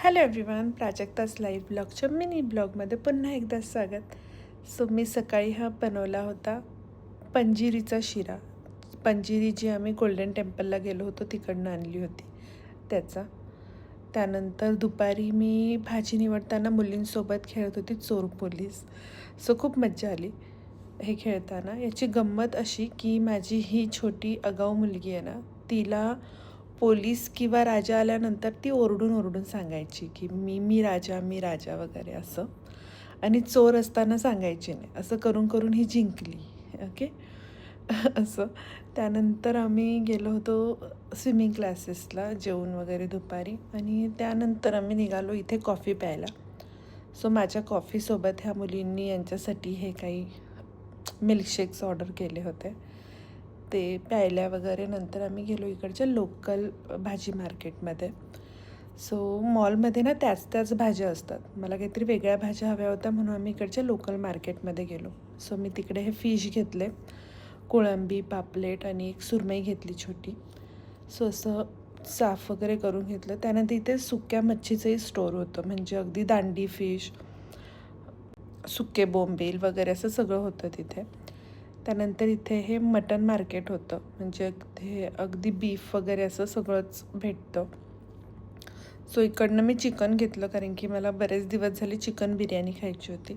Hello everyone, प्राजक्ताच live ब्लॉगच्या mini ब्लॉगमध्ये पुन्हा एकदा स्वागत. सो मी सकाळी हा बनवला होता पंजिरीचा शिरा. पंजिरी जी आम्ही गोल्डन टेम्पलला गेलो होतो तिकडनं आणली होती त्याचा. त्यानंतर दुपारी मी भाजी निवडताना मुलींसोबत खेळत होती चोर पोलीस. सो खूप मज्जा आली हे खेळताना. याची गंमत अशी की माझी ही छोटी आगाऊ मुलगी आहे ना, तिला पोलीस किंवा राजा आल्यानंतर ती ओरडून ओरडून सांगायची की मी राजा मी राजा वगैरे असं, आणि चोर असताना सांगायची नाही. असं करून करून ही जिंकली. ओके. असं. त्यानंतर आम्ही गेलो होतो स्विमिंग क्लासेसला जेवून वगैरे दुपारी, आणि त्यानंतर आम्ही निघालो इथे कॉफी प्यायला. सो माझ्या कॉफीसोबत ह्या मुलींनी यांच्यासाठी हे काही मिल्कशेक्स ऑर्डर केले होते. ते प्यायल्या वगैरे नंतर आम्ही गेलो इकडच्या लोकल भाजी मार्केटमध्ये. सो मॉलमध्ये ना त्याच भाज्या असतात. मला काहीतरी वेगळ्या भाज्या हव्या होत्या म्हणून आम्ही इकडच्या लोकल मार्केटमध्ये गेलो. सो मी तिकडे हे फिश घेतले, कोळंबी, पापलेट आणि एक सुरमई घेतली छोटी. सो असं साफ वगैरे करून घेतलं. त्यानंतर इथे सुक्या मच्छीचंही स्टोर होतं, म्हणजे अगदी दांडी फिश, सुके बोंबील वगैरे असं सगळं होतं तिथे. त्यानंतर इथे हे मटन मार्केट होतं, म्हणजे इथे अगदी बीफ वगैरे असं सगळंच भेटतं. सो इकडनं मी चिकन घेतलं, कारण की मला बरेच दिवस झाले चिकन बिर्याणी खायची होती.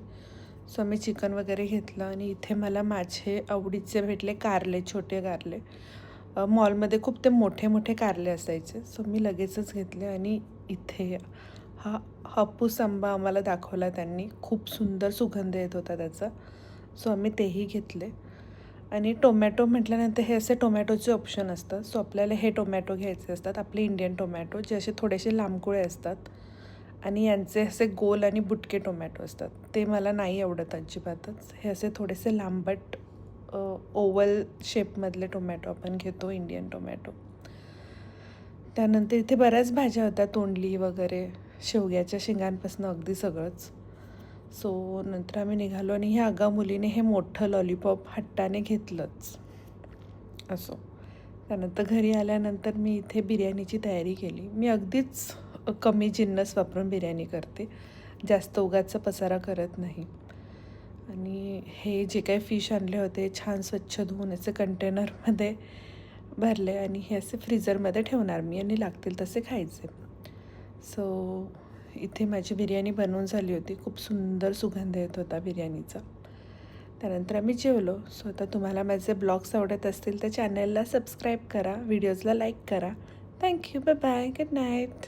सो मी चिकन वगैरे घेतलं, आणि इथे मला माझे आवडीचे भेटले कारले, छोटे कारले. मॉलमध्ये खूप ते मोठे मोठे कारले असायचे. सो मी लगेचच घेतले, आणि इथे हा हापूस आंबा आम्हाला दाखवला त्यांनी. खूप सुंदर सुगंध येत होता त्याचा. सो आम्ही तेही घेतले. आणि टोमॅटो म्हटल्यानंतर हे असे टोमॅटोचे ऑप्शन असतात. सो आपल्याला हे टोमॅटो घ्यायचे असतात, आपले इंडियन टोमॅटो, जे असे थोडेसे लांबकुळे असतात, आणि यांचे असे गोल आणि बुटके टोमॅटो असतात. ते मला नाही आवडत अजिबातच. हे असे थोडेसे लांबट ओवल शेपमधले टोमॅटो आपण घेतो, इंडियन टोमॅटो. त्यानंतर इथे बऱ्याच भाज्या होत्या, तोंडली वगैरे, शेवग्याच्या शेंगांपासून अगदी सगळंच. सो नंतर आम्ही निघालो, आणि ह्या आगाऊ मुलीने हे मोठं लॉलीपॉप हट्टाने घेतलंच. असो. त्यानंतर घरी आल्यानंतर मी इथे बिर्याणीची तयारी केली. मी अगदीच कमी जिन्नस वापरून बिर्याणी करते, जास्त उगाचचा पसारा करत नाही. आणि हे जे काही फिश आणले होते छान स्वच्छ धुवून याचे कंटेनरमध्ये भरले, आणि हे असे फ्रीझरमध्ये ठेवणार मी, आणि लागतील तसे खायचे. सो इथे माझी बिर्याणी बनवून झाली होती. खूप सुंदर सुगंध येत होता बिर्याणीचा. त्यानंतर आम्ही जेवलो. सो आता तुम्हाला माझे ब्लॉग्स आवडत असतील तर चॅनलला सबस्क्राईब करा, व्हिडिओजला लाईक करा. Thank you. Bye bye. Good night.